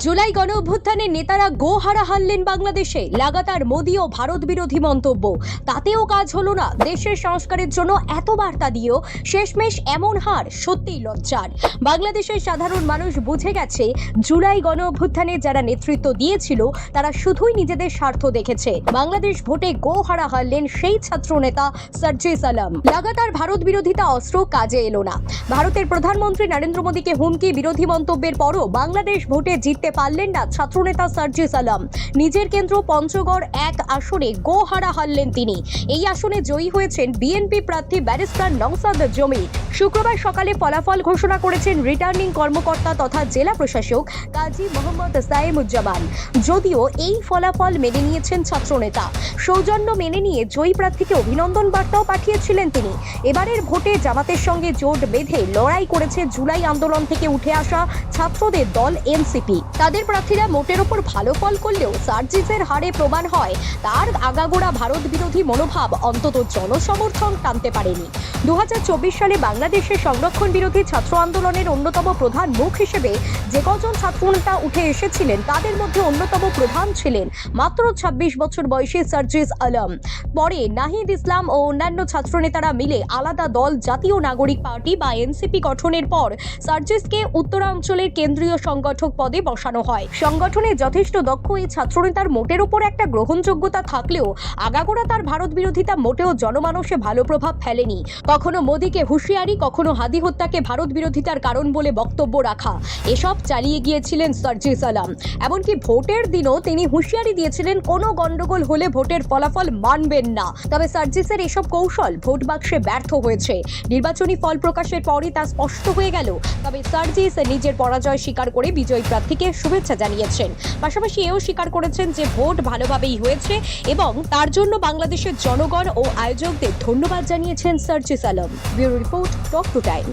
জুলাই গণ অভ্যুত্থানের নেতারা গোহারা হারলেন বাংলাদেশে। লাগাতার মোদী ও ভারত বিরোধী মন্তব্য, তাতেও কাজ হলো না। দেশের সংস্কারের জন্য এত বার্তা দিয়েও শেষমেশ এমন হার সত্যিই লজ্জার। বাংলাদেশের সাধারণ মানুষ বুঝে গেছে জুলাই গণ অভ্যুত্থানে যারা নেতৃত্ব দিয়েছিল তারা শুধুই নিজেদের স্বার্থ দেখেছে। বাংলাদেশ ভোটে গোহারা হারলেন সেই ছাত্র নেতা সার্জিস আলম। লাগাতার ভারত বিরোধিতা অস্ত্র কাজে এলো না। ভারতের প্রধানমন্ত্রী নরেন্দ্র মোদীকে হুমকি, বিরোধী মন্তব্যের পরও বাংলাদেশ ভোটে জিততে পারলেন না ছাত্রনেতা সার্জিস আলম। নিজের কেন্দ্র পঞ্চগড় এক আসনে গোহারা হারলেন তিনি। এই আসনে জয়ী হয়েছেন বিএনপি প্রার্থী ব্যারিস্টার নওশাদ জমির। শুক্রবার সকালে ফলাফল ঘোষণা করেছেন রিটার্নিং কর্মকর্তা তথা জেলা প্রশাসক কাজী মোহাম্মদ সাইমুজ্জামান। যদিও এই ফলাফল মেনে নিয়েছেন ছাত্রনেতা, সৌজন্য মেনে নিয়ে জয়ী প্রার্থীকে অভিনন্দন বার্তাও পাঠিয়েছিলেন তিনি। এবারের ভোটে জামাতের সঙ্গে জোট বেঁধে লড়াই করেছে জুলাই আন্দোলন থেকে উঠে আসা ছাত্রদের দল এনসিপি। তাদের প্রার্থীরা মোটের ওপর ভালো ফল করলেও সার্জিসের হারে প্রমাণ হয় তার আগাগোড়া ভারত বিরোধী মনোভাব অন্তত জনসমর্থন টানতে পারেনি। 2024 সালে বাংলাদেশের সংরক্ষণ বিরোধী ছাত্র আন্দোলনের অন্যতম প্রধান মুখ হিসেবে যে কজন ছাত্রনেতা উঠে এসেছিলেন তাদের মধ্যে অন্যতম প্রধান ছিলেন মাত্র 26 বছর বয়সী সার্জিস আলম। পরে নাহিদ ইসলাম ও অন্যান্য ছাত্রনেতারা মিলে আলাদা দল জাতীয় নাগরিক পার্টি বা এনসিপি গঠনের পর সার্জিসকে উত্তরাঞ্চলের কেন্দ্রীয় সংগঠক পদে বসানো হয়। সংগঠনে যথেষ্ট দক্ষ এই ছাত্রনেতার মোটের উপর একটা গ্রহণযোগ্যতা থাকলেও আগাগোড়া তার ভারত বিরোধিতা মোটেও জনমানসে ভালো প্রভাব ফেলেনি। কখনো মোদীকে হুঁশিয়ারি, কখনো হাদি হত্যাকে ভারত বিরোধিতার কারণ বলে বক্তব্য রাখা, এসব চালিয়ে গিয়েছিলেন সার্জিস আলম। এমনকি ভোটের দিনও তিনি হুঁশিয়ারি দিয়েছিলেন কোনো গন্ডগোল হলে ভোটের ফলাফল মানবেন না। তবে সার্জিসের এসব কৌশল ভোট বাক্সে ব্যর্থ হয়েছে। নির্বাচনী ফল প্রকাশের পরই তা স্পষ্ট হয়ে গেল। তবে সার্জিস নিজের পরাজয় স্বীকার করে বিজয়ী প্রার্থীকে শুভেচ্ছা জানিয়েছেন। পাশাপাশি এও স্বীকার করেছেন যে ভোট ভালোভাবেই হয়েছে এবং তার জন্য বাংলাদেশের জনগণ ও আয়োজকদের ধন্যবাদ জানিয়েছেন Sarjis Alam. Bureau report, talk to time.